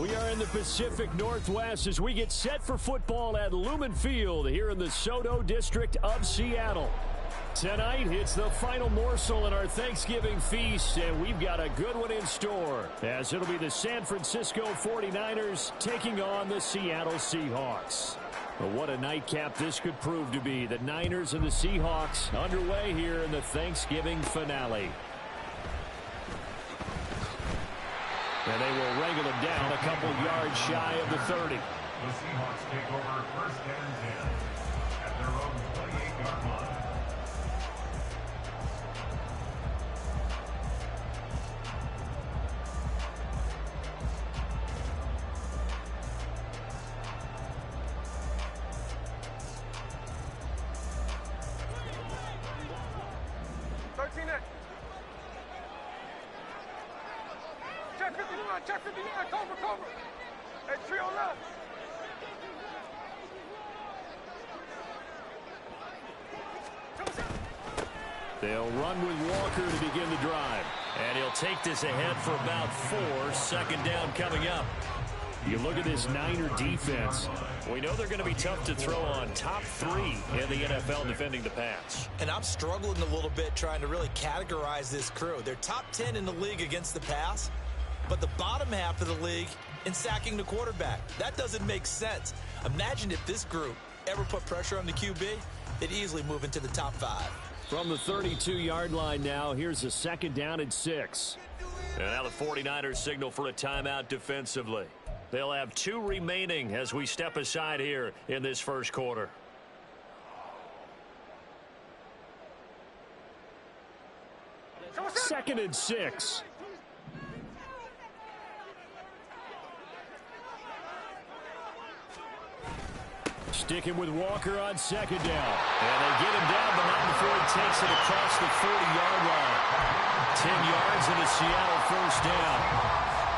We are in the Pacific Northwest as we get set for football at Lumen Field here in the Soto District of Seattle. Tonight, it's the final morsel in our Thanksgiving feast, and we've got a good one in store, as it'll be the San Francisco 49ers taking on the Seattle Seahawks. But what a nightcap this could prove to be. The Niners and the Seahawks underway here in the Thanksgiving finale. And they will wrangle him down a couple yards shy of the 30. The Seahawks take over first and 10 at their own 28-yard line. Check 59, cover. Hey, trio left. They'll run with Walker to begin the drive. And he'll take this ahead for about 4. Second down coming up. You look at this Niner defense. We know they're going to be tough to throw on. Top 3 in the NFL defending the pass. And I'm struggling a little bit trying to really categorize this crew. They're top 10 in the league against the pass, but the bottom half of the league in sacking the quarterback. That doesn't make sense. Imagine if this group ever put pressure on the QB, they'd easily move into the top 5. From the 32-yard line now, here's a second down and 6. And now the 49ers signal for a timeout defensively. They'll have 2 remaining as we step aside here in this first quarter. Second and 6. Sticking with Walker on second down. And they get him down behind before he takes it across the 40-yard line. 10 yards and a Seattle first down.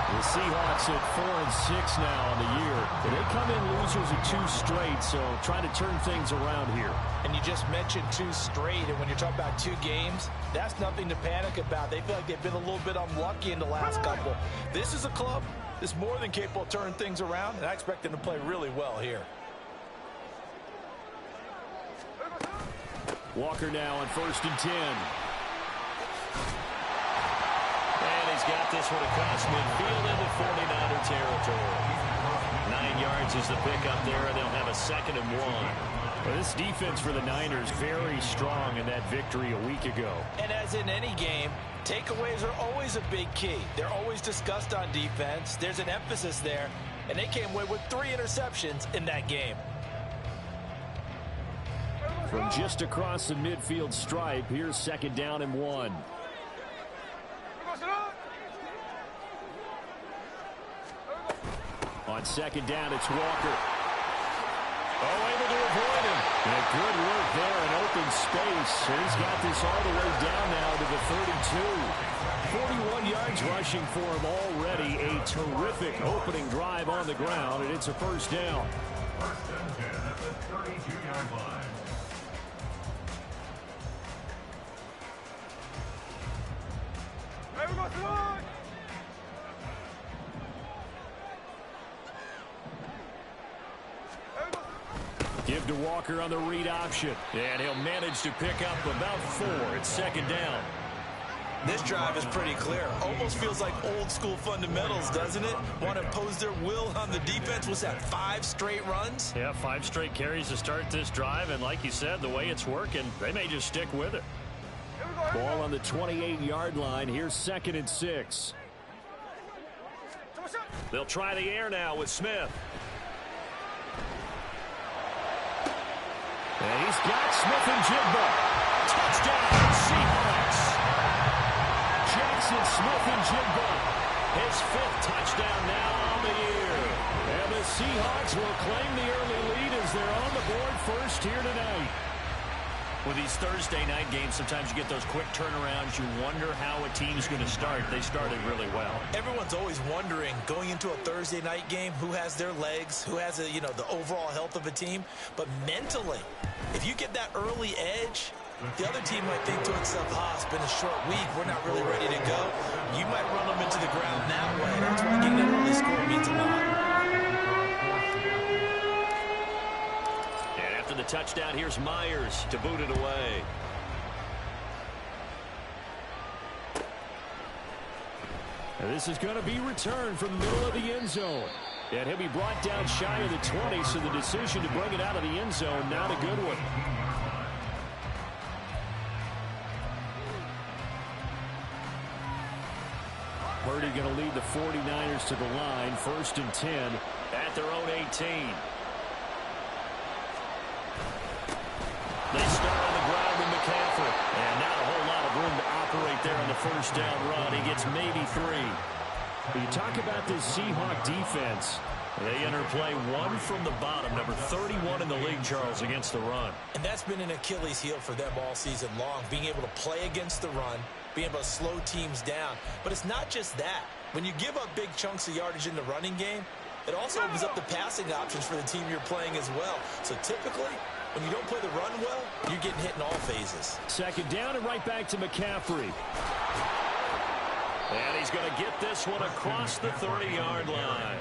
The Seahawks at 4-6 now on the year. And they come in losers of 2 straight, so trying to turn things around here. And you just mentioned 2 straight, and when you're talking about 2 games, that's nothing to panic about. They feel like they've been a little bit unlucky in the last couple. This is a club that's more than capable of turning things around, and I expect them to play really well here. Walker now on 1st and 10. And he's got this one across midfield into 49er territory. 9 yards is the pickup there, and they'll have a 2nd and 1. Well, this defense for the Niners very strong in that victory a week ago. And as in any game, takeaways are always a big key. They're always discussed on defense. There's an emphasis there, and they came away with 3 interceptions in that game. From just across the midfield stripe, here's 2nd down and 1. On 2nd down, it's Walker. Oh, able to avoid him. And good work there in open space. So he's got this all the way down now to the 32. 41 yards rushing for him already. A terrific opening drive on the ground, and it's a first down. First and 10 at the 32-yard line. Give to Walker on the read option. And he'll manage to pick up about 4. It's 2nd down. This drive is pretty clear. Almost feels like old school fundamentals, doesn't it? Want to impose their will on the defense. Was that 5 straight runs? Yeah, 5 straight carries to start this drive. And like you said, the way it's working, they may just stick with it. Ball on the 28-yard line. Here's 2nd and 6. They'll try the air now with Smith. And he's got Smith and Jigba. Touchdown, Seahawks. Jackson Smith and Jigba. His 5th touchdown now on the year. And the Seahawks will claim the early lead as they're on the board first here tonight. With these Thursday night games, sometimes you get those quick turnarounds. You wonder how a team's going to start. They started really well. Everyone's always wondering, going into a Thursday night game, who has their legs, who has, the overall health of a team. But mentally, if you get that early edge, The other team might think to itself, it's been a short week. We're not really ready to go. You might run them into the ground that way. That's why getting an early score means a lot. And after the touchdown, here's Myers to boot it away. And this is going to be returned from the middle of the end zone. And he'll be brought down shy of the 20, so the decision to bring it out of the end zone, not a good one. Purdy going to lead the 49ers to the line, 1st and 10 at their own 18. They start on the ground with McCaffrey. And not a whole lot of room to operate there on the first down run. He gets maybe 3. You talk about this Seahawk defense. They enter play 1 from the bottom, number 31 in the league, Charles, against the run. And that's been an Achilles heel for them all season long, being able to play against the run, being able to slow teams down. But it's not just that. When you give up big chunks of yardage in the running game, it also opens up the passing options for the team you're playing as well. So typically, when you don't play the run well, you're getting hit in all phases. 2nd down and right back to McCaffrey. And he's going to get this one across the 30-yard line.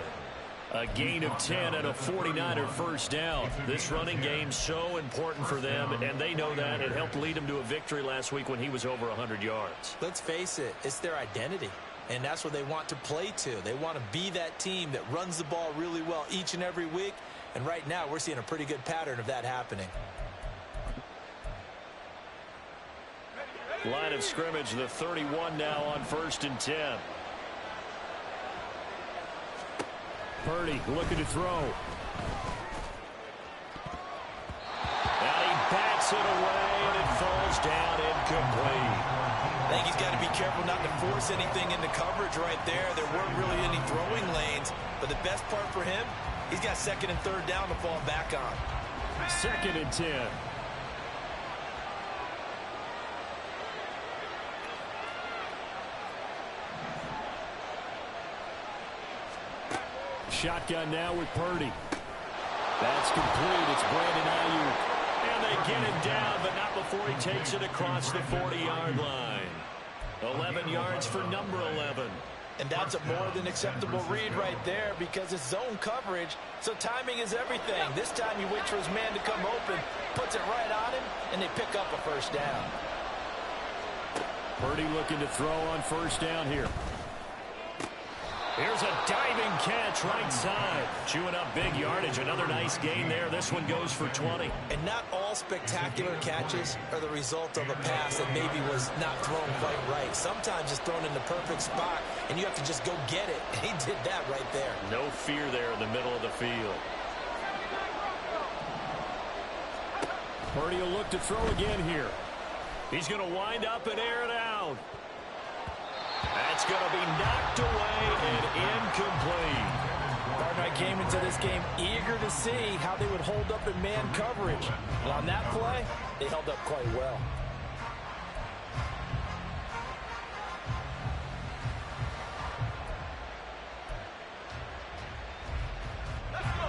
A gain of 10 and a 49er first down. This running game so important for them, and they know that. It helped lead them to a victory last week when he was over 100 yards. Let's face it, it's their identity, and that's what they want to play to. They want to be that team that runs the ball really well each and every week, and right now we're seeing a pretty good pattern of that happening. Line of scrimmage, the 31 now on 1st and 10. Purdy looking to throw. And he bats it away, and it falls down incomplete. I think he's got to be careful not to force anything into coverage right there. There weren't really any throwing lanes, but the best part for him, he's got 2nd and 3rd down to fall back on. 2nd and 10. Shotgun now with Purdy. That's complete. It's Brandon Ayuk. And they get him down, but not before he takes it across the 40-yard line. 11 yards for number 11. And that's a more than acceptable read right there because it's zone coverage, so timing is everything. This time you wait for his man to come open, puts it right on him, and they pick up a first down. Purdy looking to throw on 1st down here. Here's a diving catch right side. Chewing up big yardage. Another nice gain there. This one goes for 20. And not all spectacular catches are the result of a pass that maybe was not thrown quite right. Sometimes it's thrown in the perfect spot, and you have to just go get it. And he did that right there. No fear there in the middle of the field. Purdy will look to throw again here. He's going to wind up and air it out. That's going to be knocked away and incomplete. Partner, I came into this game eager to see how they would hold up in man coverage. And on that play, they held up quite well.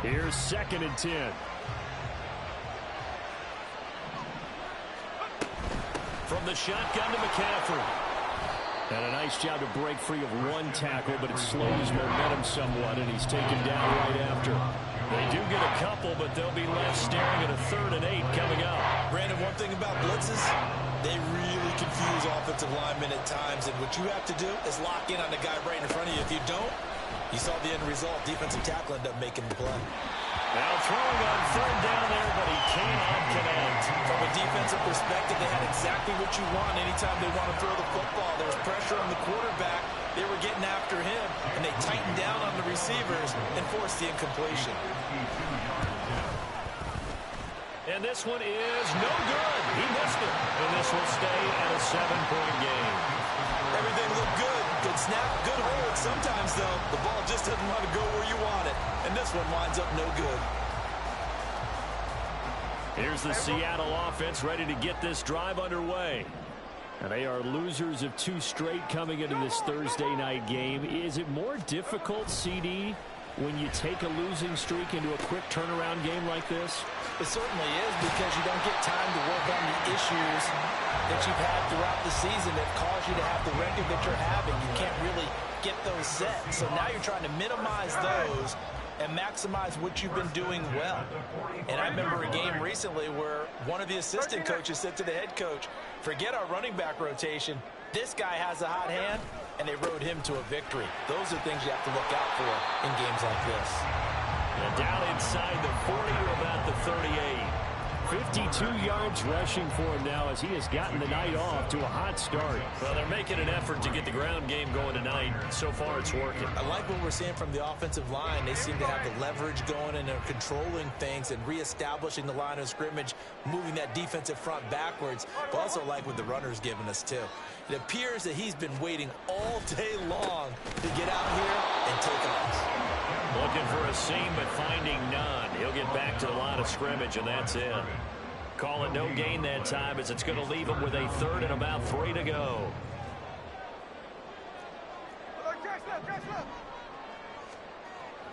Here's 2nd and 10. From the shotgun to McCaffrey. And a nice job to break free of 1 tackle, but it slows momentum somewhat, and he's taken down right after. They do get a couple, but they'll be left staring at a 3rd and 8 coming up. Brandon, one thing about blitzes, they really confuse offensive linemen at times, and what you have to do is lock in on the guy right in front of you. If you don't, you saw the end result. Defensive tackle ended up making the play. Now throwing on 3rd down there, but he cannot connect. From a defensive perspective, they had exactly what you want anytime they want to throw the football. There was pressure on the quarterback. They were getting after him, and they tightened down on the receivers and forced the incompletion. And this one is no good. He missed it. And this will stay at a 7-point game. Everything looked good. Good snap, good hold. Sometimes, though, the ball just doesn't want to go where you want it. And this one winds up no good. Here's the Seattle offense ready to get this drive underway. And they are losers of 2 straight coming into this Thursday night game. Is it more difficult, CD, when you take a losing streak into a quick turnaround game like this? It certainly is, because you don't get time to work on the issues that you've had throughout the season that cause you to have the record that you're having. You can't really get those set. So now you're trying to minimize those and maximize what you've been doing well. And I remember a game recently where one of the assistant coaches said to the head coach, forget our running back rotation. This guy has a hot hand, and they rode him to a victory. Those are things you have to look out for in games like this. And down inside the 40 to about the 38. 52 yards rushing for him now as he has gotten the night off to a hot start. Well, they're making an effort to get the ground game going tonight. So far, it's working. I like what we're seeing from the offensive line. They seem to have the leverage going, and they're controlling things and reestablishing the line of scrimmage, moving that defensive front backwards. But also like what the runner's giving us, too. It appears that he's been waiting all day long to get out here and take off. Looking for a seam, but finding none. He'll get back to the line of scrimmage, and that's it. Call it no gain that time, as it's going to leave him with a third and about 3 to go.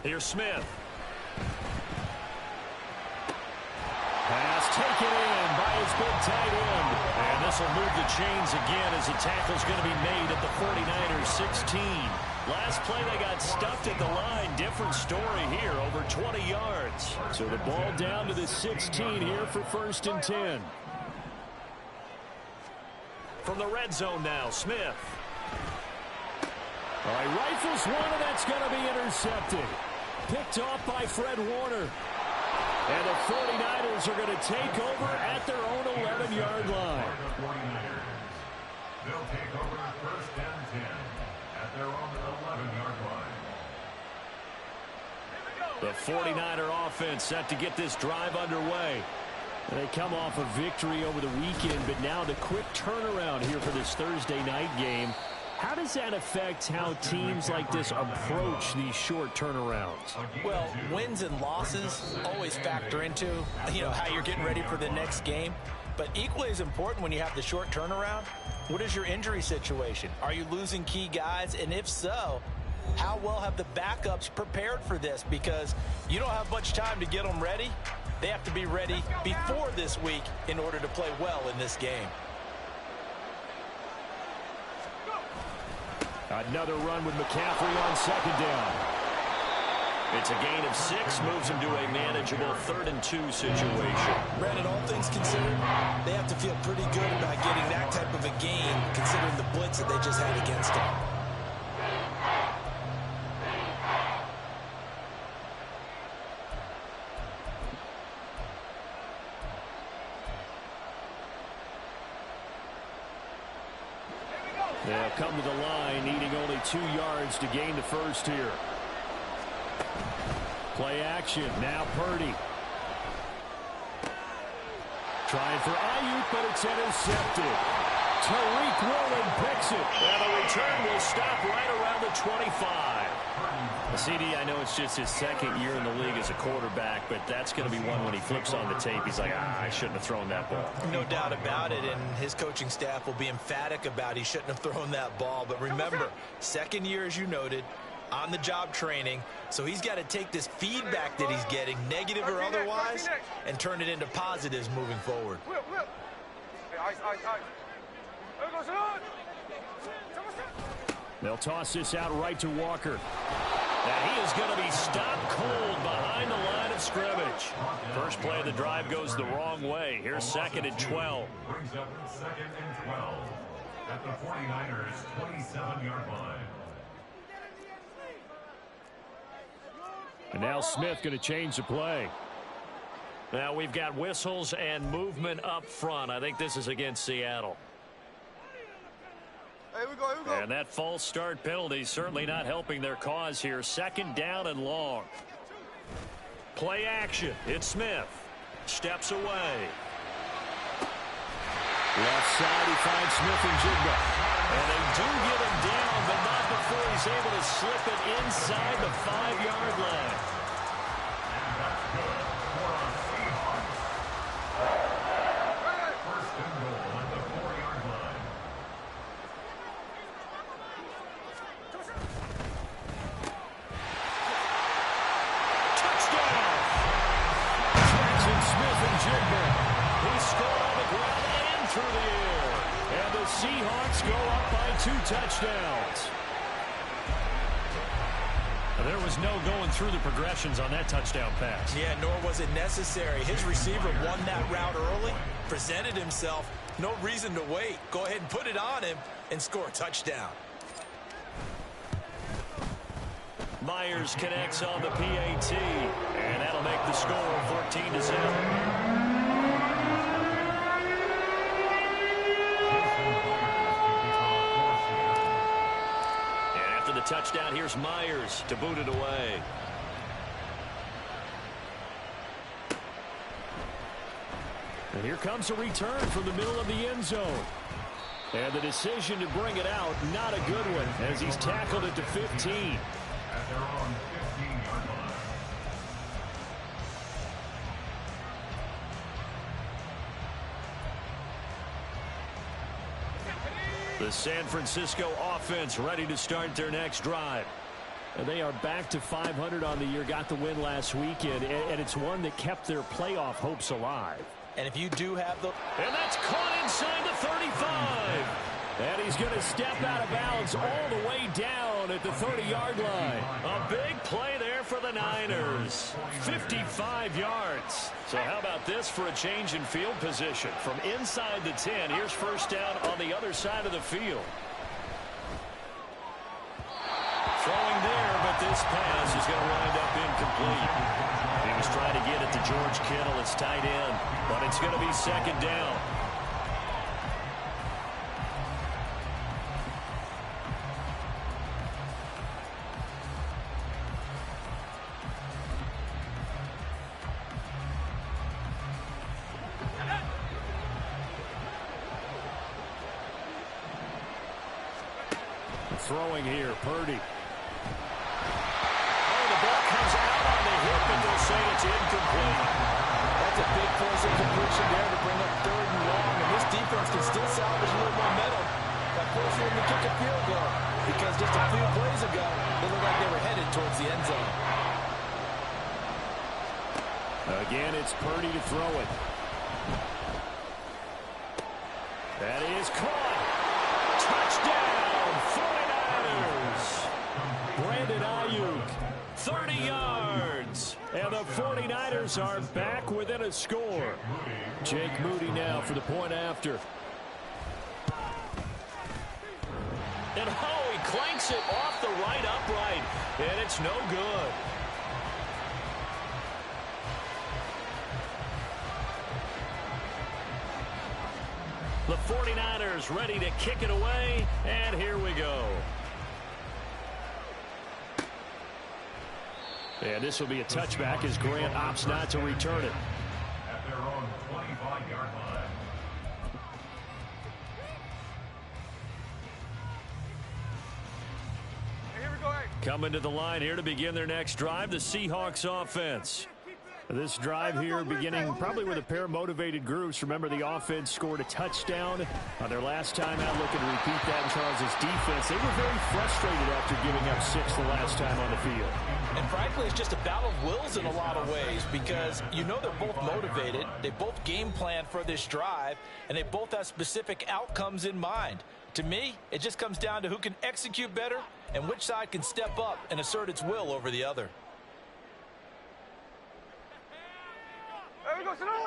Here's Smith. Pass taken in by his big tight end. And this will move the chains again as the tackle's going to be made at the 49ers 16. Last play they got stuffed at the line. Different story here, over 20 yards. So the ball down to the 16 here for 1st and 10. From the red zone now, Smith. All right, rifles one, and that's going to be intercepted. Picked off by Fred Warner. And the 49ers are going to take over at their own 11-yard line. They'll take over 1st and 10 at their own 11-yard line. The 49er offense set to get this drive underway. They come off a victory over the weekend, but now the quick turnaround here for this Thursday night game. How does that affect how teams like this approach these short turnarounds? Well, wins and losses always factor into, how you're getting ready for the next game. But equally as important when you have the short turnaround, what is your injury situation? Are you losing key guys? And if so, how well have the backups prepared for this? Because you don't have much time to get them ready. They have to be ready before this week in order to play well in this game. Another run with McCaffrey on 2nd down. It's a gain of 6, moves him to a manageable 3rd and 2 situation. Brandon, all things considered, they have to feel pretty good about getting that type of a gain, considering the blitz that they just had against them. They'll come to the line, needing only 2 yards to gain the first here. Play action, now Purdy. Trying for Ayuk, but it's intercepted. Tariq Woolen picks it. And the return will stop right around the 25. CD, I know it's just his 2nd year in the league as a quarterback, but that's going to be one when he flips on the tape. He's like, I shouldn't have thrown that ball. No doubt about it, and his coaching staff will be emphatic about he shouldn't have thrown that ball. But remember, 2nd year, as you noted, on-the-job training, so he's got to take this feedback that he's getting, negative or otherwise, and turn it into positives moving forward. They'll toss this out right to Walker. And he is going to be stopped cold behind the line of scrimmage. First play of the drive goes the wrong way. Here's 2nd and 12. Brings up 2nd and 12 at the 49ers 27-yard line. And now Smith going to change the play. Now we've got whistles and movement up front. I think this is against Seattle. Hey, here we go. And that false start penalty certainly not helping their cause here. 2nd down and long. Play action. It's Smith. Steps away. Left side, he finds Smith and Jigba. And they do get him down, but not before he's able to slip it inside the 5-yard line. First and goal at the 4-yard line. legitimate. He scored on the ground and through the air. And the Seahawks go up by 2 touchdowns. There was no going through the progressions on that touchdown pass. Yeah, nor was it necessary. His receiver won that route early, presented himself. No reason to wait. Go ahead and put it on him and score a touchdown. Myers connects on the PAT, and that'll make the score 14-7. And after the touchdown, here's Myers to boot it away. And here comes a return from the middle of the end zone. And the decision to bring it out, not a good one, as he's tackled at the 15. At their own 15-yard line. The San Francisco offense ready to start their next drive. And they are back to 500 on the year, got the win last weekend, and it's one that kept their playoff hopes alive. And if you do have the... And that's caught inside the 35. And he's going to step out of bounds all the way down at the 30-yard line. A big play there for the Niners. 55 yards. So how about this for a change in field position? From inside the 10, here's first down on the other side of the field. Throwing there, but this pass is going to wind up incomplete. He was trying to get it to George Kittle, his tight end, but it's going to be second down. Throwing here, Purdy. Oh, the ball comes out on the hip, and they'll say it's incomplete. That's a big force of completion there to bring up 3rd and long, and this defense can still salvage a little momentum by forcing them to kick a field goal, because just a few plays ago, they looked like they were headed towards the end zone. Again, it's Purdy to throw it. That is caught. Touchdown! Brandon Ayuk, 30 yards. And the 49ers are back within a score. Jake Moody now for the point after. And he clanks it off the right upright. And it's no good. The 49ers ready to kick it away. And here we go. And this will be a touchback as Grant opts not to return it. At their own 25-yard line. Hey, here we go. Hey. Coming to the line here to begin their next drive, the Seahawks offense. This drive here beginning probably with a pair of motivated groups. Remember, the offense scored a touchdown on their last time out. Looking to repeat that in Charles' defense. They were very frustrated after giving up 6 the last time on the field. And frankly, it's just a battle of wills in a lot of ways, because you know they're both motivated, they both game plan for this drive, and they both have specific outcomes in mind. To me, it just comes down to who can execute better and which side can step up and assert its will over the other.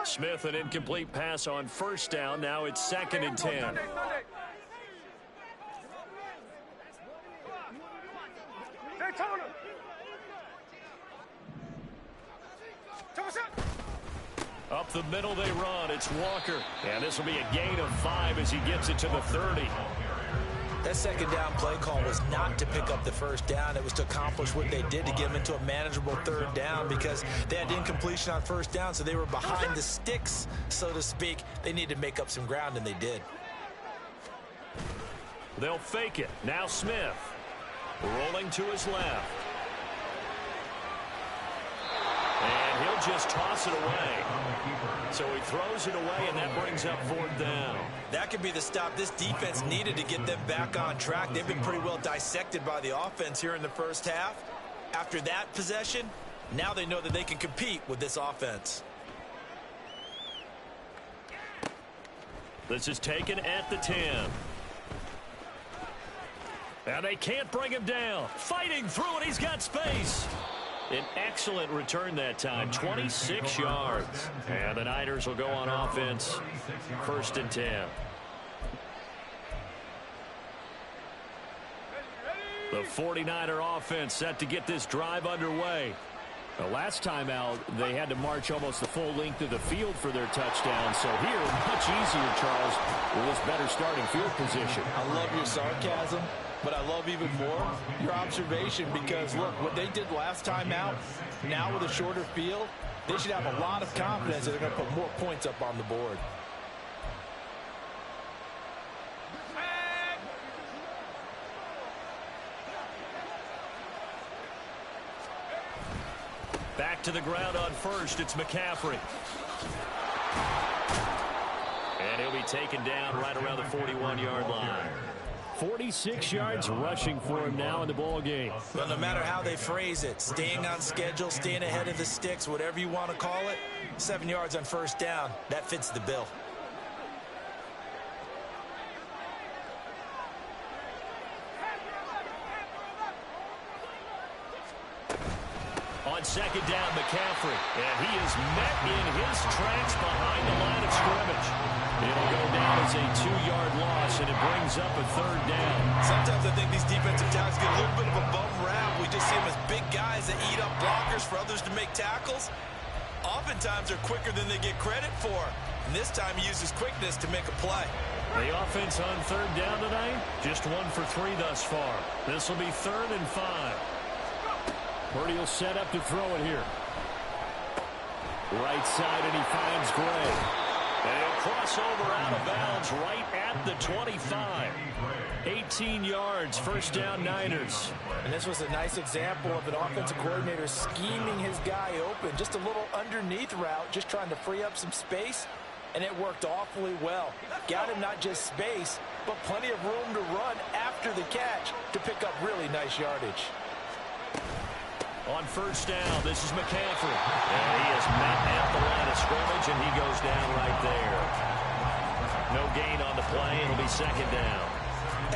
Smith, an incomplete pass on first down. Now it's 2nd and 10. Up the middle they run. It's Walker. And this will be a gain of 5 as he gets it to the 30. That second down play call was not to pick up the first down. It was to accomplish what they did, to get them into a manageable 3rd down, because they had incompletion on first down, so they were behind the sticks, so to speak. They needed to make up some ground, and they did. They'll fake it. Now Smith rolling to his left. And he'll just toss it away. So he throws it away, and that brings up 4th down. That could be the stop this defense needed to get them back on track. They've been pretty well dissected by the offense here in the first half. After that possession, now they know that they can compete with this offense. This is taken at the 10. And they can't bring him down. Fighting through it. He's got space. An excellent return that time. 26 yards. And the Niners will go on offense. 1st and 10. The 49er offense set to get this drive underway. The last time out, they had to march almost the full length of the field for their touchdown. So here, much easier, Charles, with this better starting field position. I love your sarcasm, but I love even more your observation because, look, what they did last time out, now with a shorter field, they should have a lot of confidence that they're going to put more points up on the board. Back to the ground on first. It's McCaffrey. And he'll be taken down right around the 41-yard line. 46 yards rushing for him now in the ball game. Well, no matter how they phrase it, staying on schedule, staying ahead of the sticks, whatever you want to call it, 7 yards on first down, that fits the bill. On second down, McCaffrey. And he is met in his tracks behind the line of scrimmage. It'll go down as a 2-yard loss, and it brings up a 3rd down. Sometimes I think these defensive tackles get a little bit of a bum rap. We just see them as big guys that eat up blockers for others to make tackles. Oftentimes they're quicker than they get credit for. And this time he uses quickness to make a play. The offense on 3rd down tonight, just 1 for 3 thus far. This will be 3rd and 5. Purdy will set up to throw it here. Right side, and he finds Gray. And he'll cross over out of bounds right at the 25. 18 yards, 1st down Niners. And this was a nice example of an offensive coordinator scheming his guy open. Just a little underneath route, just trying to free up some space. And it worked awfully well. Got him not just space, but plenty of room to run after the catch to pick up really nice yardage. On 1st down, this is McCaffrey. And he is met at the line of scrimmage, and he goes down right there. No gain on the play. It'll be 2nd down.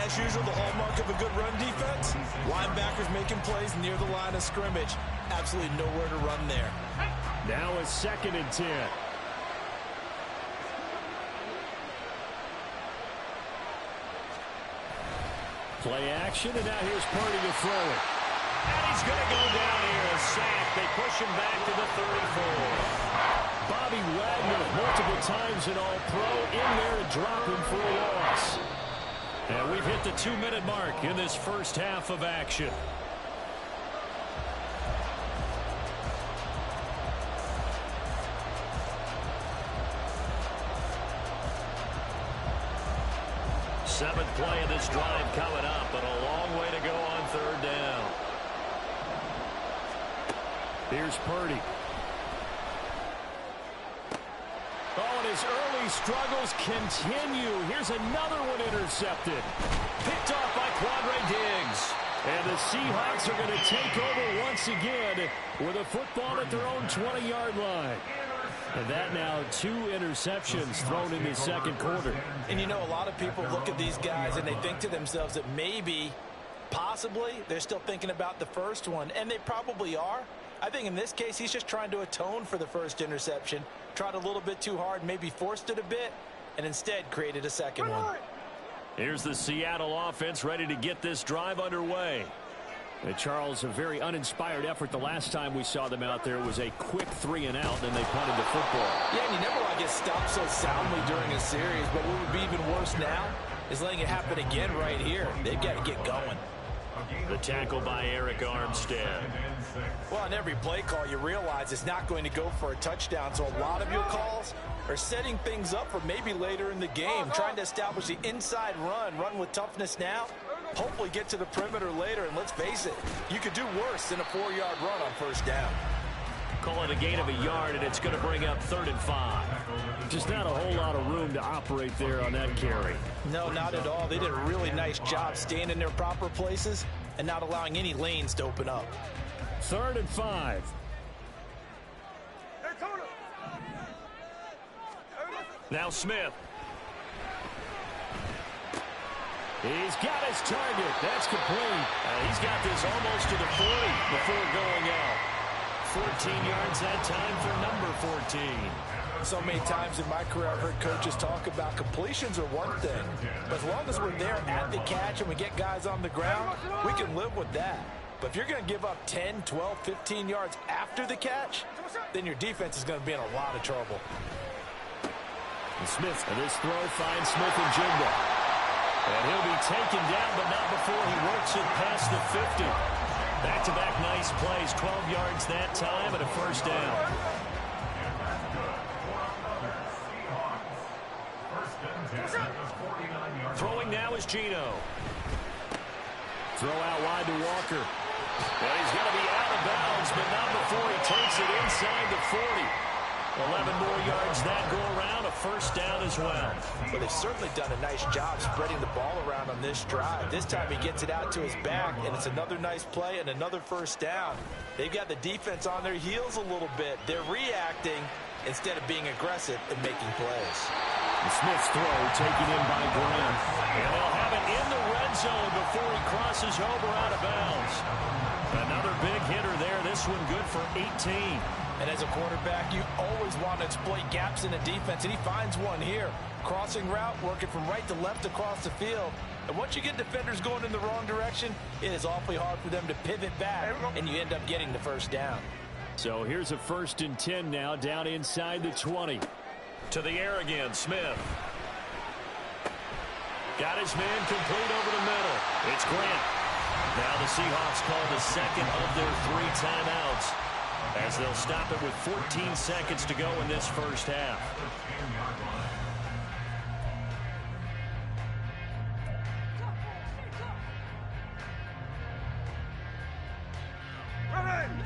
As usual, the hallmark of a good run defense, linebackers making plays near the line of scrimmage. Absolutely nowhere to run there. Now a 2nd and 10. Play action, and now here's Purdy to throw it. And he's going to go down here, a sack. They push him back to the 34. Bobby Wagner multiple times in All-Pro in there to drop him for a loss. And we've hit the 2-minute mark in this first half of action. Seventh play of this drive coming up, but a long way to go on 3rd down. Here's Purdy. Oh, and his early struggles continue. Here's another one intercepted. Picked off by Quandre Diggs. And the Seahawks are going to take over once again with a football at their own 20-yard line. And that now 2 interceptions thrown in the 2nd quarter. And you know, a lot of people look at these guys and they think to themselves that maybe, possibly, they're still thinking about the first one. And they probably are. I think in this case, he's just trying to atone for the first interception. Tried a little bit too hard, maybe forced it a bit, and instead created a 2nd one. Here's the Seattle offense ready to get this drive underway. And Charles, a very uninspired effort. The last time we saw them out there was a quick 3 and out, and they punted the football. Yeah, and you never want to get stopped so soundly during a series, but what would be even worse now is letting it happen again right here. They've got to get going. The tackle by Eric Armstead. Well, on every play call, you realize it's not going to go for a touchdown, so a lot of your calls are setting things up for maybe later in the game, trying to establish the inside run with toughness now, hopefully get to the perimeter later, and let's face it, you could do worse than a 4-yard run on 1st down. Call it a gain of a yard, and it's going to bring up 3rd and 5. Just not a whole lot of room to operate there on that carry. No, not at all. They did a really nice job staying in their proper places and not allowing any lanes to open up. 3rd and 5. Now Smith. He's got his target. That's complete. He's got this almost to the 40 before going out. 14 yards that time for number 14. So many times in my career, I've heard coaches talk about completions are one thing. But as long as we're there at the catch and we get guys on the ground, we can live with that. But if you're going to give up 10, 12, 15 yards after the catch, then your defense is going to be in a lot of trouble. And Smith, and this throw finds Smith and Jigba. And he'll be taken down, but not before he works it past the 50. Back-to-back nice plays, 12 yards that time, and a first down. Throwing now is Geno. Throw out wide to Walker. Well, he's going to be out of bounds, but not before he takes it inside the 40. 11 more yards that go around, a first down as well. Well, they've certainly done a nice job spreading the ball around on this drive. This time he gets it out to his back, and it's another nice play and another first down. They've got the defense on their heels a little bit. They're reacting instead of being aggressive and making plays. And Smith's throw taken in by Graham. And they'll have it in the red zone before he crosses over out of bounds. Another big hitter there. This one good for 18. And as a quarterback, you always want to exploit gaps in the defense, and he finds one here. Crossing route, working from right to left across the field. And once you get defenders going in the wrong direction, it is awfully hard for them to pivot back, and you end up getting the first down. So here's a 1st and 10 now, down inside the 20. To the air again, Smith. Got his man complete over the middle. It's Grant. Now the Seahawks call the second of their 3 timeouts, as they'll stop it with 14 seconds to go in this first half.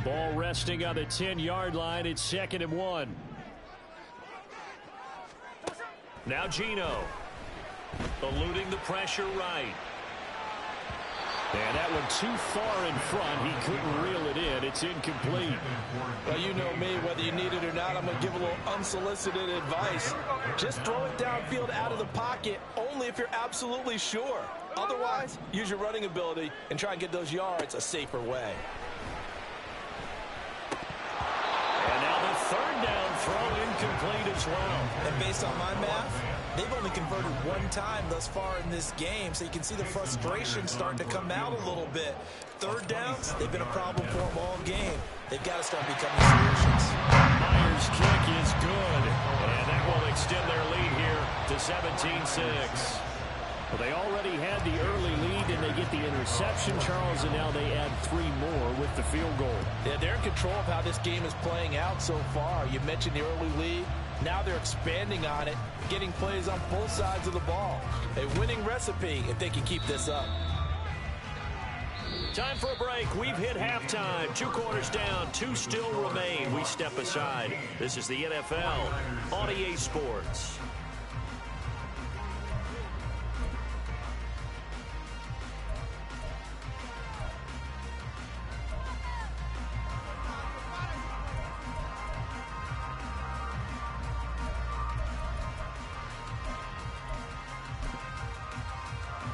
Ball resting on the 10-yard line. It's 2nd and 1. Now Geno, eluding the pressure right. And that one too far in front. He couldn't reel it in. It's incomplete. Well, you know me. Whether you need it or not, I'm going to give a little unsolicited advice. Just throw it downfield out of the pocket only if you're absolutely sure. Otherwise, use your running ability and try and get those yards a safer way. And now the 3rd down throw incomplete as well. And based on my math, they've only converted 1 time thus far in this game, so you can see the frustration starting to come out a little bit. 3rd downs, they've been a problem for them all game. They've got to start becoming solutions. Myers' kick is good, and that will extend their lead here to 17-6. Well, they already had the early lead, and they get the interception, Charles, and now they add 3 more with the field goal. Yeah, they're in control of how this game is playing out so far. You mentioned the early lead. Now they're expanding on it, getting plays on both sides of the ball. A winning recipe if they can keep this up. Time for a break. We've hit halftime. 2 quarters down, 2 still remain. We step aside. This is the NFL on EA Sports.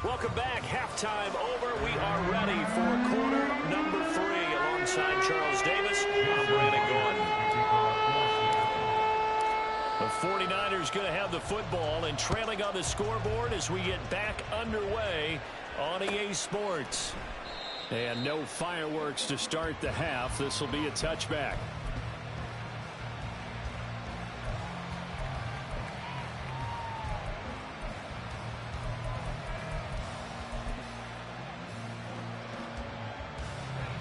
Welcome back. Halftime over. We are ready for quarter number 3. Alongside Charles Davis, I'm Brandon Gordon. The 49ers going to have the football and trailing on the scoreboard as we get back underway on EA Sports. And no fireworks to start the half. This will be a touchback.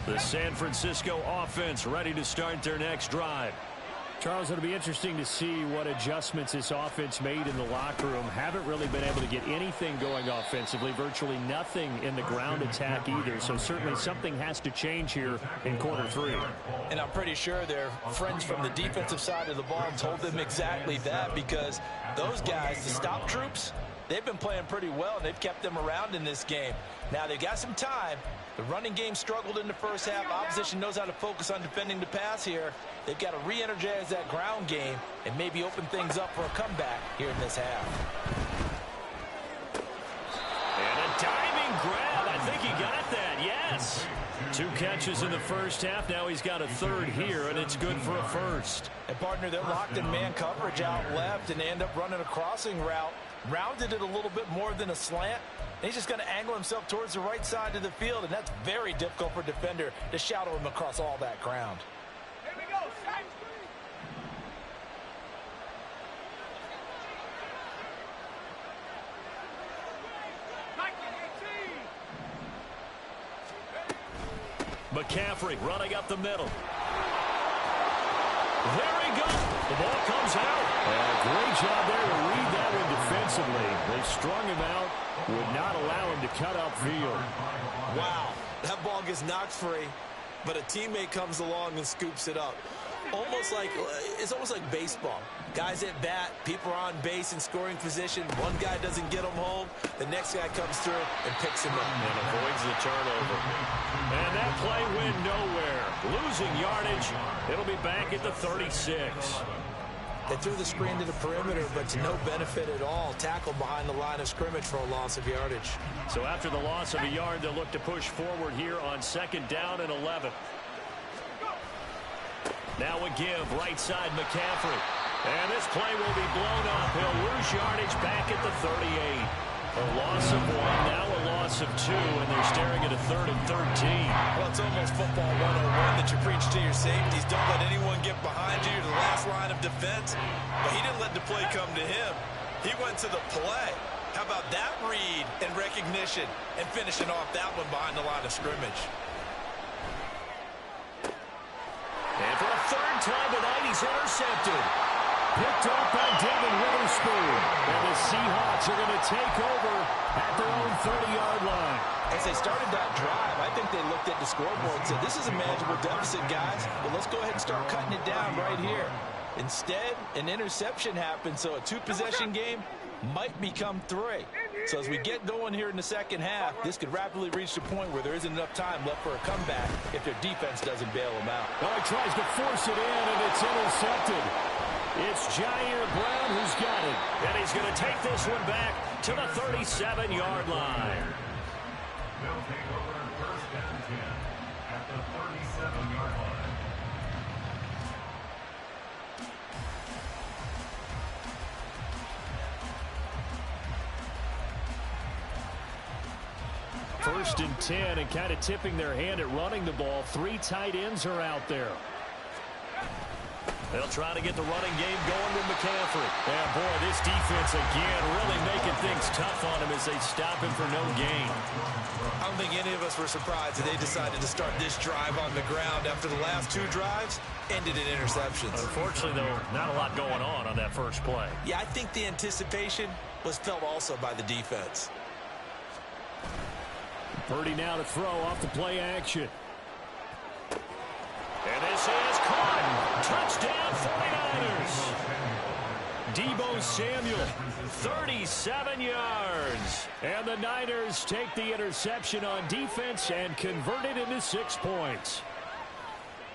The San Francisco offense ready to start their next drive. Charles, it'll be interesting to see what adjustments this offense made in the locker room. Haven't really been able to get anything going offensively. Virtually nothing in the ground attack either. So certainly something has to change here in quarter 3. And I'm pretty sure their friends from the defensive side of the ball told them exactly that, because those guys, the stop troops, they've been playing pretty well, and they've kept them around in this game. Now they've got some time. The running game struggled in the first half. Opposition knows how to focus on defending the pass here. They've got to re-energize that ground game and maybe open things up for a comeback here in this half. And a pass. 2 catches in the first half. Now he's got a third here, and it's good for a first. And, partner, they're locked in man coverage out left, and they end up running a crossing route. Rounded it a little bit more than a slant. And he's just going to angle himself towards the right side of the field, and that's very difficult for a defender to shadow him across all that ground. Here we go, shot. McCaffrey running up the middle. There he goes. The ball comes out. Great job there to read that one defensively. They strung him out, would not allow him to cut upfield. Wow, that ball gets knocked free, but a teammate comes along and scoops it up. It's almost like baseball. Guys at bat, people are on base in scoring position. One guy doesn't get him home. The next guy comes through and picks him up. And avoids the turnover. And that play went nowhere. Losing yardage. It'll be back at the 36. They threw the screen to the perimeter, but to no benefit at all. Tackled behind the line of scrimmage for a loss of yardage. So after the loss of a yard, they'll look to push forward here on 2nd down and 11. Now a give, right side McCaffrey. And this play will be blown up. He'll lose yardage back at the 38. A loss of 1, now a loss of 2, and they're staring at a 3rd and 13. Well, it's almost football 101 that you preach to your safeties. Don't let anyone get behind you to the last line of defense. But he didn't let the play come to him. He went to the play. How about that read and recognition and finishing off that one behind the line of scrimmage? And for a 3rd time tonight, he's intercepted. Picked off by Devin Witherspoon. And the Seahawks are going to take over at their own 30-yard line. As they started that drive, I think they looked at the scoreboard and said, this is a manageable deficit, guys. But let's go ahead and start cutting it down right here. Instead, an interception happened, so a 2-possession game might become 3. So as we get going here in the second half, this could rapidly reach the point where there isn't enough time left for a comeback if their defense doesn't bail them out. Well, he tries to force it in, and it's intercepted. It's Jair Brown who's got it. And he's going to take this one back to the 37-yard line. They'll take over 1st and 10 at the 37-yard line. First and 10, and kind of tipping their hand at running the ball. 3 tight ends are out there. They'll try to get the running game going with McCaffrey. And boy, this defense again really making things tough on him as they stop him for no gain. I don't think any of us were surprised that they decided to start this drive on the ground after the last 2 drives ended in interceptions. Unfortunately, though, not a lot going on that first play. Yeah, I think the anticipation was felt also by the defense. Purdy now to throw off the play action. And this is caught. Touchdown 49ers. Deebo Samuel, 37 yards. And the Niners take the interception on defense and convert it into 6 points.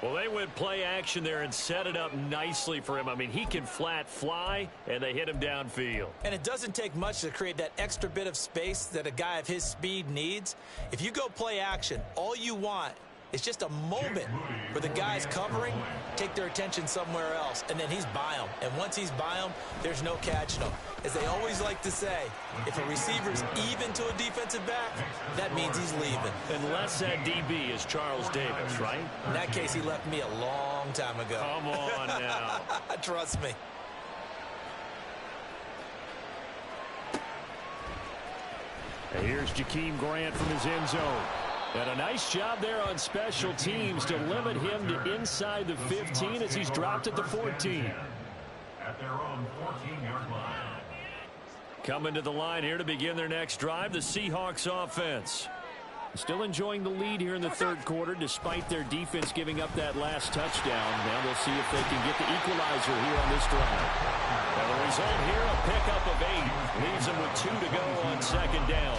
Well, they went play action there and set it up nicely for him. I mean, he can flat fly, and they hit him downfield. And it doesn't take much to create that extra bit of space that a guy of his speed needs. If you go play action, all you want is just a moment where the guys covering take their attention somewhere else, and then he's by them. And once he's by them, there's no catching them. As they always like to say, if a receiver's even to a defensive back, that means he's leaving. Unless that DB is Charles Davis, right? In that case, he left me a long time ago. Come on now. Trust me. And here's Jakeem Grant from his end zone. And a nice job there on special teams to limit him to inside the 15 as he's dropped at the 14. At their own 14-yard line. Coming to the line here to begin their next drive, the Seahawks offense. Still enjoying the lead here in the 3rd quarter despite their defense giving up that last touchdown. Now we'll see if they can get the equalizer here on this drive. And the result here, a pickup of 8. Leaves them with 2 to go on 2nd down.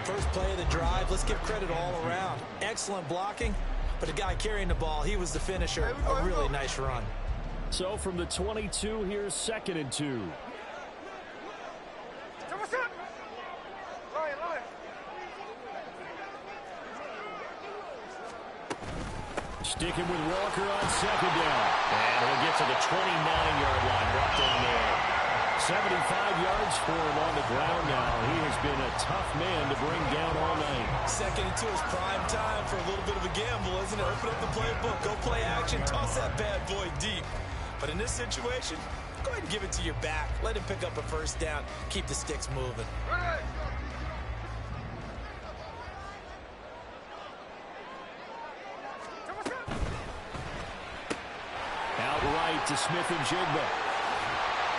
First play of the drive, let's give credit all around. Excellent blocking, but the guy carrying the ball, he was the finisher. A really nice run. So from the 22, here's 2nd and 2. What's up? Line. sticking with Walker on second down. And he'll get to the 29-yard line, brought down there. 75 yards for him on the ground now. He has been a tough man to bring down all night. Second and 2 is prime time for a little bit of a gamble, isn't it? Open up the playbook, go play action, toss that bad boy deep. But in this situation, go ahead and give it to your back. Let him pick up a first down. Keep the sticks moving. Outright to Smith and Jigba.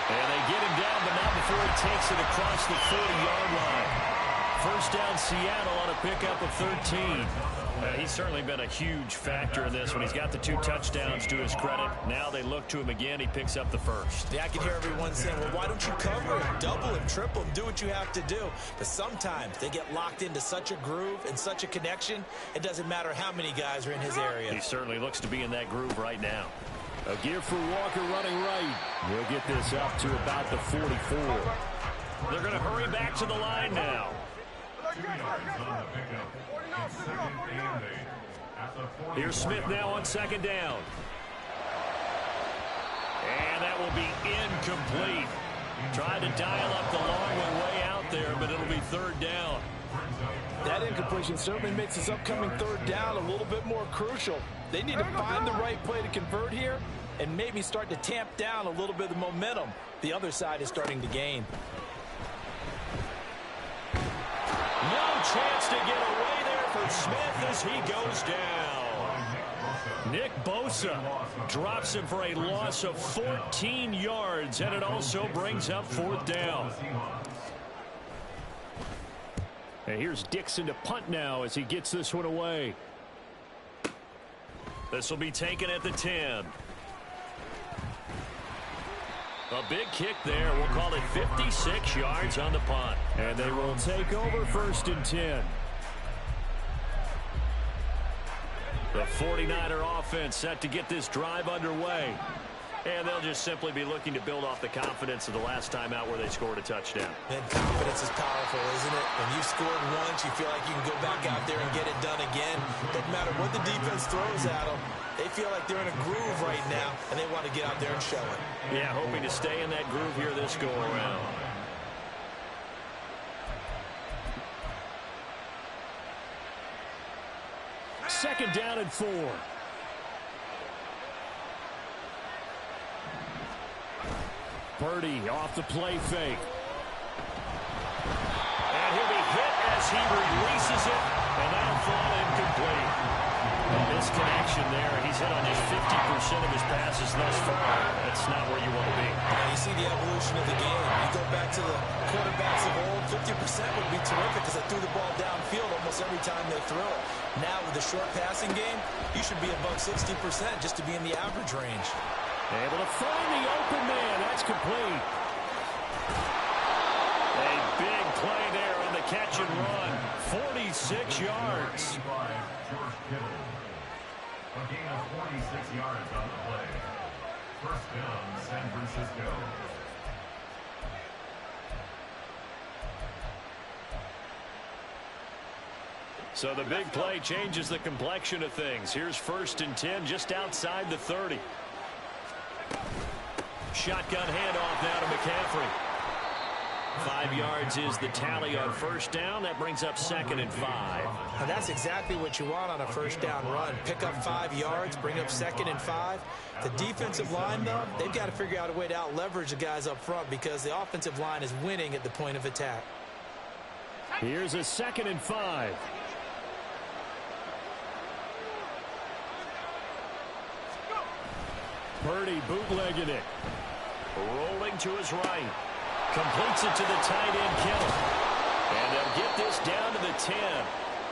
And they get him down, but not before he takes it across the 40-yard line. First down, Seattle on a pickup of 13. He's certainly been a huge factor in this one. He's got the 2 touchdowns to his credit. Now they look to him again. He picks up the first. Yeah, I can hear everyone saying, well, why don't you cover him, double him, triple him, do what you have to do. But sometimes they get locked into such a groove and such a connection, it doesn't matter how many guys are in his area. He certainly looks to be in that groove right now. A give for Walker running right. He'll get this up to about the 44. They're going to hurry back to the line now. 2 yards on the pickup. It's second and 8 at the 40. Here's Smith now on second down. And that will be incomplete. Tried to dial up the long way out there, but it'll be third down. That incompletion certainly makes this upcoming third down a little bit more crucial. They need to find the right play to convert here and maybe start to tamp down a little bit of the momentum the other side is starting to gain. No chance to get away there for Smith as he goes down. Nick Bosa drops him for a loss of 14 yards, and it also brings up fourth down. And here's Dixon to punt now as he gets this one away. This will be taken at the 10. A big kick there. We'll call it 56 yards on the punt. And they will take over first and 10. The 49er offense set to get this drive underway. And they'll just simply be looking to build off the confidence of the last time out where they scored a touchdown. And confidence is powerful, isn't it? When you've scored once, you feel like you can go back out there and get it done again. Doesn't matter what the defense throws at them. They feel like they're in a groove right now, and they want to get out there and show it. Yeah, hoping to stay in that groove here this go-around. Second down and 4. Purdy off the play fake. And he'll be hit as he releases it, and that'll fall incomplete. Misconnection there. He's hit on just 50% of his passes thus far. That's not where you want to be. And you see the evolution of the game. You go back to the quarterbacks of old, 50% would be terrific because they threw the ball downfield almost every time they threw it. Now with the short passing game, you should be above 60% just to be in the average range. Able to find the open man. That's complete. A big play there on the catch and run. 46 yards. A gain of 46 yards on the play. First down, San Francisco. So the big play changes the complexion of things. Here's first and 10 just outside the 30. Shotgun handoff now to McCaffrey. 5 yards is the tally on first down. That brings up second and 5. Now that's exactly what you want on a first down run. Pick up 5 yards, bring up second and 5. The defensive line, though, they've got to figure out a way to out-leverage the guys up front because the offensive line is winning at the point of attack. Here's a second and 5. Purdy bootlegging it. Rolling to his right. Completes it to the tight end, Kittle. And they'll get this down to the 10.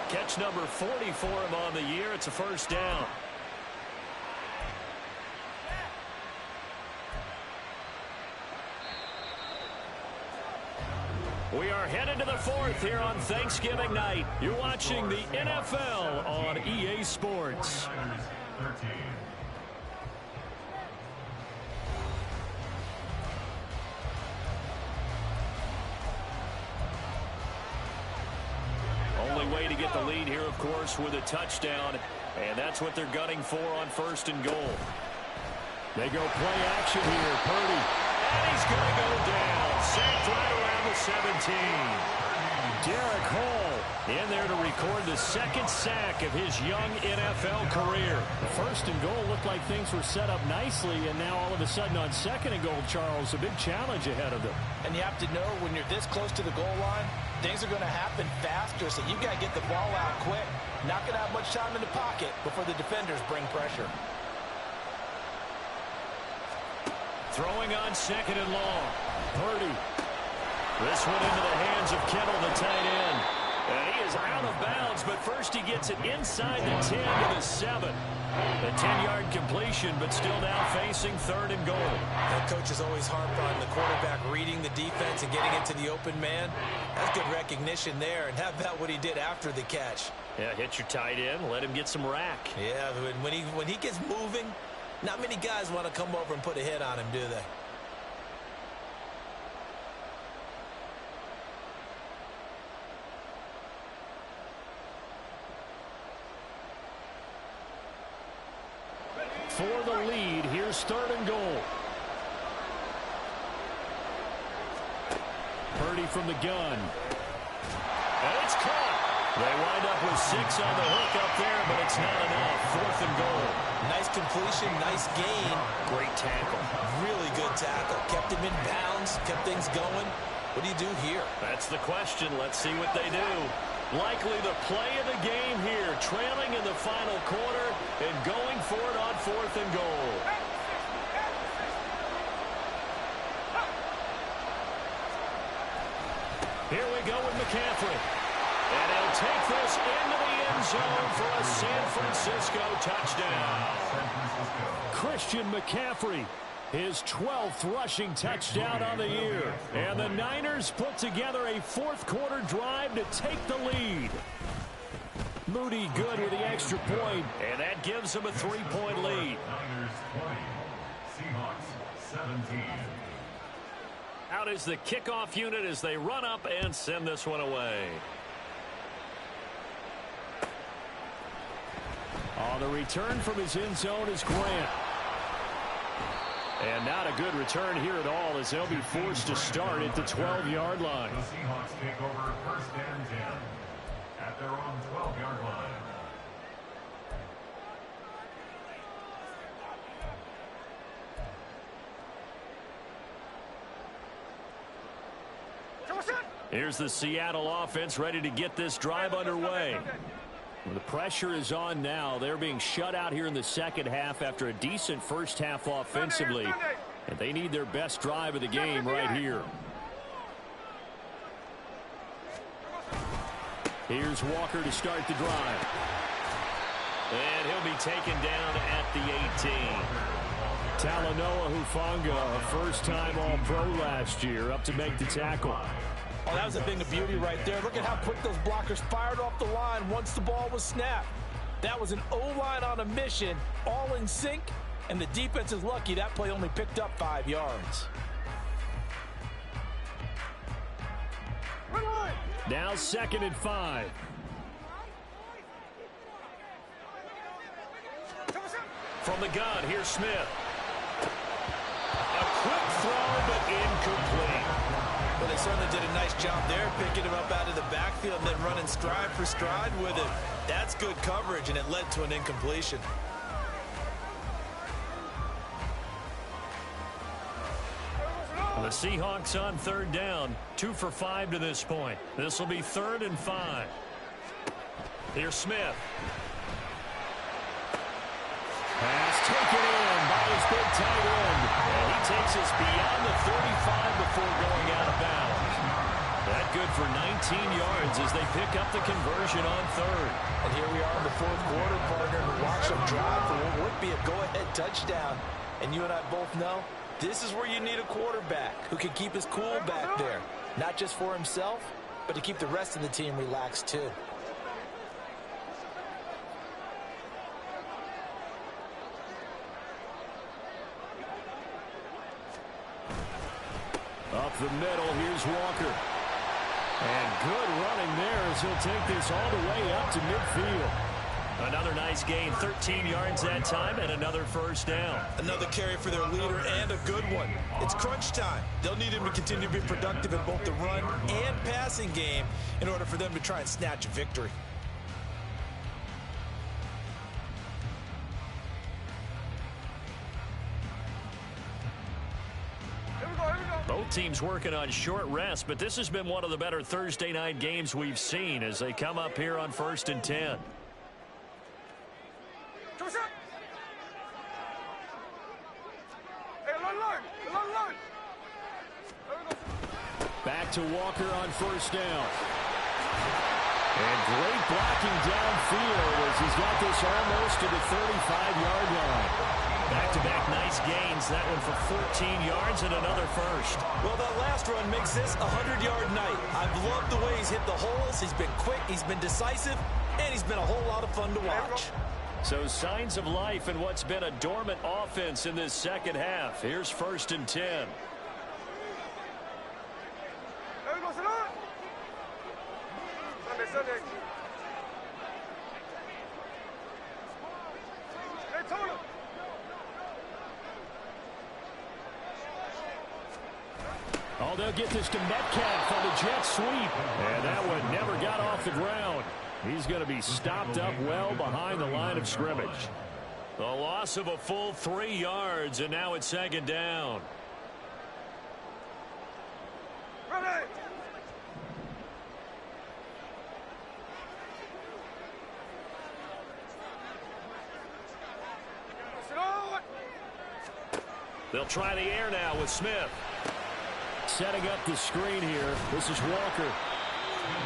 Catch number 40 for him on the year. It's a first down. We are headed to the fourth here on Thanksgiving night. You're watching the NFL on EA Sports. 13. Only way to get the lead here, of course, with a touchdown. And that's what they're gunning for on 1st and goal. They go play action here. Purdy. And he's going to go down. Sacked right around the 17. Derek Hall in there to record the 2nd sack of his young NFL career. The 1st and goal looked like things were set up nicely, and now all of a sudden on 2nd and goal, Charles, a big challenge ahead of them. And you have to know when you're this close to the goal line, things are going to happen faster, so you've got to get the ball out quick. Not going to have much time in the pocket before the defenders bring pressure. Throwing on 2nd and long. Purdy. This one into the hands of Kittle, the tight end. And he is out of bounds, but first he gets it inside the 10 to the 7. A 10-yard completion, but still now facing 3rd and goal. That coach is always harp on the quarterback reading the defense and getting into the open man. That's good recognition there. And how about what he did after the catch? Yeah, hit your tight end, let him get some rack. Yeah, when he gets moving, not many guys want to come over and put a hit on him, do they? For the lead, here's 3rd and goal. Purdy from the gun. And it's caught. They wind up with 6 on the hook up there, but it's not enough. 4th and goal. Nice completion, nice gain. Great tackle. Really good tackle. Kept him in bounds, kept things going. What do you do here? That's the question. Let's see what they do. Likely the play of the game here, trailing in the final quarter and going for it on 4th and goal. Here we go with McCaffrey. And he'll take this into the end zone for a San Francisco touchdown. Christian McCaffrey, his 12th rushing touchdown on the year. And the Niners put together a 4th quarter drive to take the lead. Moody good with the extra point, and that gives him a 3-point lead. Niners 20, Seahawks 17. Out is the kickoff unit as they run up and send this one away. On the return from his end zone is Grant. And not a good return here at all as they'll be forced to start at the 12-yard line. The Seahawks take over 1st and 10 at their own 12-yard line. Here's the Seattle offense ready to get this drive underway. Well, the pressure is on now. They're being shut out here in the 2nd half after a decent 1st half offensively. And they need their best drive of the game right here. Here's Walker to start the drive. And he'll be taken down at the 18. Talanoa Hufanga, a first-time All-Pro last year, up to make the tackle. Oh, that was a thing of beauty right there. Look at how quick those blockers fired off the line once the ball was snapped. That was an O-line on a mission, all in sync, and the defense is lucky that play only picked up 5 yards. Now 2nd and 5. From the gun, here's Smith. A quick throw, but incomplete. Well, they certainly did a nice job there, picking him up out of the backfield and then running stride for stride with it. That's good coverage, and it led to an incompletion. The Seahawks on 3rd down, 2 for 5 to this point. This will be 3rd and 5. Here's Smith. Pass taken in by his big tight end. And he takes us beyond the 35 before going out of bounds. That good for 19 yards as they pick up the conversion on 3rd. And here we are in the 4th quarter, partner, and watch them drive for what would be a go-ahead touchdown. And you and I both know this is where you need a quarterback who can keep his cool back there. Not just for himself, but to keep the rest of the team relaxed too. Up the middle, here's Walker. And good running there as he'll take this all the way up to midfield. Another nice gain, 13 yards that time, and another first down. Another carry for their leader, and a good one. It's crunch time. They'll need him to continue to be productive in both the run and passing game in order for them to try and snatch a victory. Both teams working on short rest, but this has been one of the better Thursday night games we've seen as they come up here on 1st and 10. Back to Walker on first down. And great blocking downfield as he's got this almost to the 35-yard line. Back-to-back nice gains. That one for 14 yards and another first. Well, that last run makes this a 100-yard night. I've loved the way he's hit the holes. He's been quick, he's been decisive, and he's been a whole lot of fun to watch. So signs of life in what's been a dormant offense in this second half. Here's 1st and 10. Oh, they'll get this to Metcalf on the jet sweep. And that one never got off the ground. He's going to be stopped up well behind the line of scrimmage. The loss of a full 3 yards, and now it's 2nd down. Ready. They'll try the air now with Smith. Setting up the screen here. This is Walker.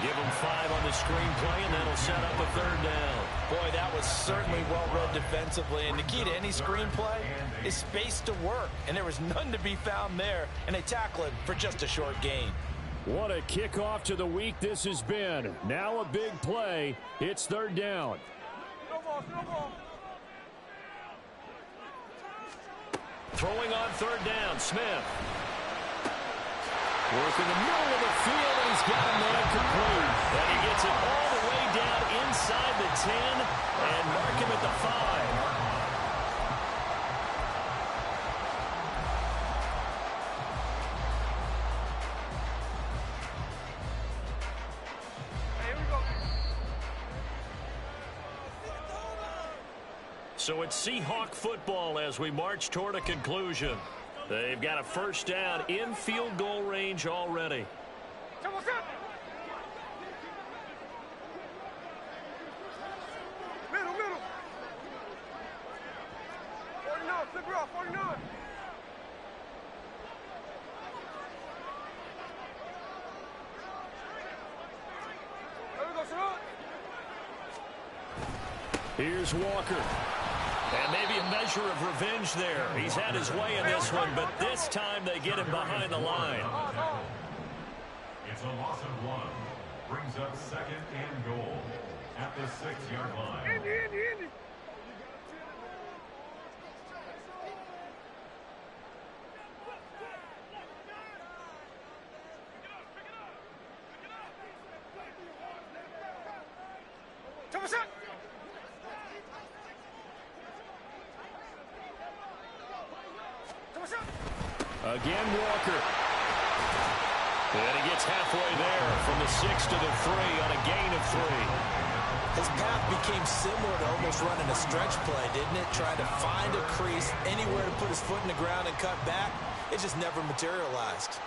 Give him 5 on the screen play, and that'll set up a 3rd down. Boy, that was certainly well read defensively. And the key to any screen play is space to work. And there was none to be found there. And they tackle it for just a short gain. What a kickoff to the week this has been. Now a big play. It's 3rd down. Throwing on 3rd down, Smith. Working the middle of the field, and he's got a man complete. And he gets it all the way down inside the 10 and mark him at the 5. So it's Seahawk football as we march toward a conclusion. They've got a first down in field goal range already. Middle. 49, flip it off, 49. There we go, son. Here's Walker. And maybe a measure of revenge there. He's had his way in this one, but this time they get him behind the line. It's a loss of 1. Brings up 2nd and goal at the 6-yard line. Indy. Again, Walker. And he gets halfway there from the 6 to the 3 on a gain of 3. His path became similar to almost running a stretch play, didn't it? Trying to find a crease, anywhere to put his foot in the ground and cut back. It just never materialized.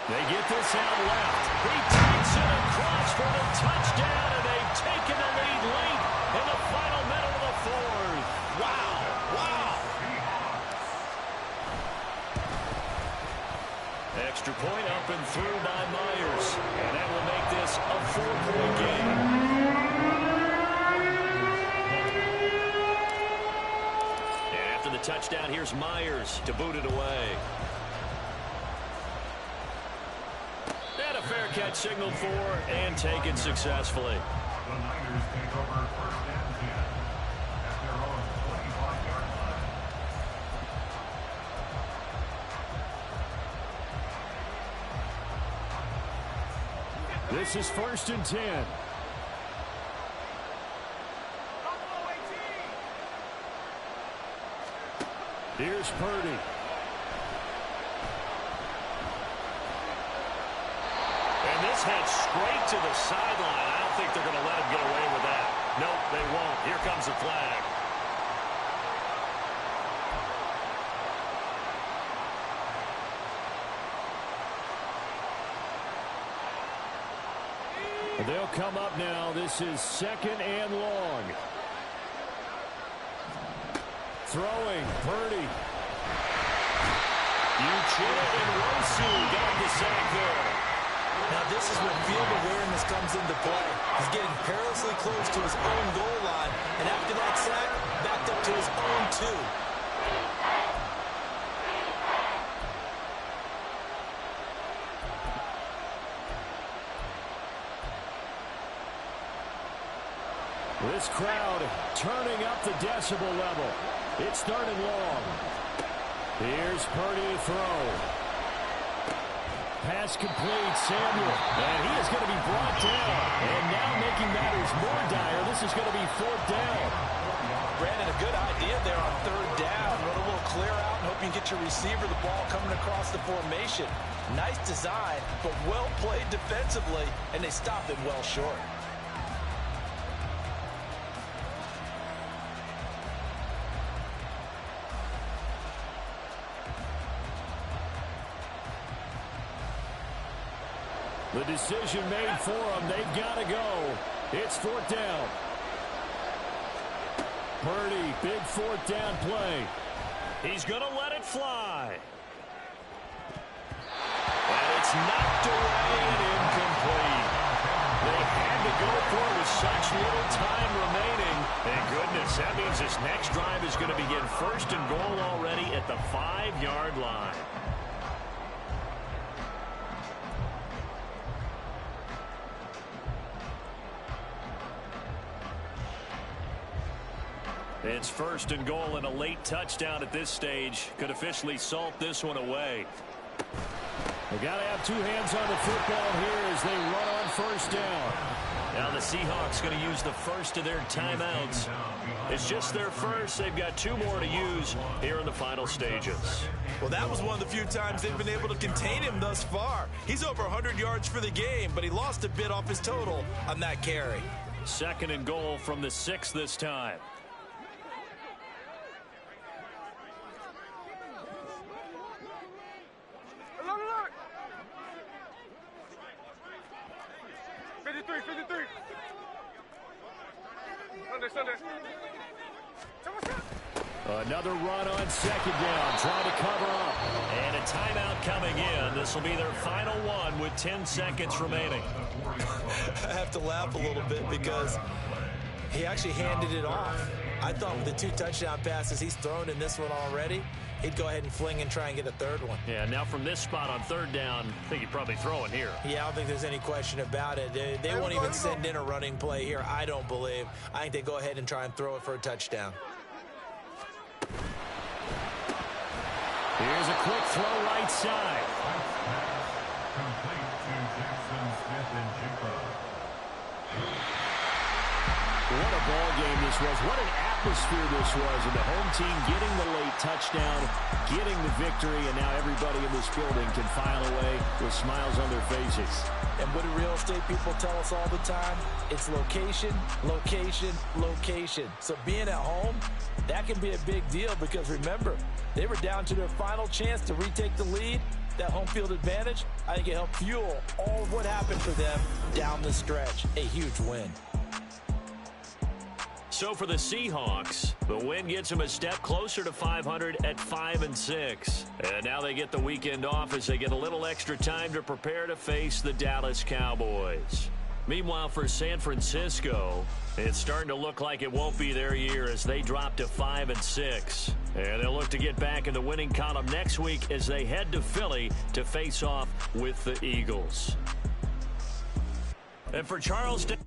They get this out left. He takes it across for the touchdown, and they've taken the lead late in the final minute of the 4th. Wow. Extra point up and through by Myers, and that will make this a 4-point game. And after the touchdown, here's Myers to boot it away. Wildcat signaled for and taken successfully. The Niners take over first and 10 at their own 25-yard line. This is first and 10. Here's Purdy. And this heads straight to the sideline. I don't think they're going to let him get away with that. Nope, they won't. Here comes the flag. They'll come up now. This is second and long. Throwing, Purdy. Uchenna and Rosu got the sack there. Now this is when field awareness comes into play. He's getting perilously close to his own goal line, and after that sack, backed up to his own 2. This crowd turning up the decibel level. It's third and long. Here's Purdy to throw. Pass complete, Samuel. And he is going to be brought down. And now making matters more dire, this is going to be fourth down. Brandon, a good idea there on third down. Run a little clear out and hope you can get your receiver the ball coming across the formation. Nice design, but well played defensively, and they stopped it well short. The decision made for them. They've got to go. It's fourth down. Purdy, big fourth down play. He's going to let it fly. And it's knocked away and incomplete. They had to go for it with such little time remaining. Thank goodness, that means this next drive is going to begin first and goal already at the 5-yard line. It's first and goal, and a late touchdown at this stage could officially salt this one away. They got to have two hands on the football here as they run on first down. Now the Seahawks going to use the first of their timeouts. It's just their first. They've got 2 more to use here in the final stages. Well, that was one of the few times they've been able to contain him thus far. He's over 100 yards for the game, but he lost a bit off his total on that carry. Second and goal from the 6 this time. Alert! 53. Sunday. Another run on second down, trying to cover up. And a timeout coming in. This will be their final one with 10 seconds remaining. I have to laugh a little bit because he actually handed it off. I thought with the 2 touchdown passes he's thrown in this one already, he'd go ahead and fling and try and get a third one. Yeah, now from this spot on third down, I think he'd probably throw it here. Yeah, I don't think there's any question about it. They won't even send in a running play here, I don't believe. I think they go ahead and try and throw it for a touchdown. Here's a quick throw right side. Complete to Jackson Smith-Njigba. What a ball game this was. What an atmosphere this was. And the home team getting the late touchdown, getting the victory, and now everybody in this building can file away with smiles on their faces. And what do real estate people tell us all the time? It's location, location, location. So being at home, that can be a big deal because remember, they were down to their final chance to retake the lead. That home field advantage, I think it helped fuel all of what happened for them down the stretch. A huge win. So for the Seahawks, the win gets them a step closer to 500 at 5-6. And now they get the weekend off as they get a little extra time to prepare to face the Dallas Cowboys. Meanwhile, for San Francisco, it's starting to look like it won't be their year as they drop to 5-6. And they'll look to get back in the winning column next week as they head to Philly to face off with the Eagles. And for Charleston.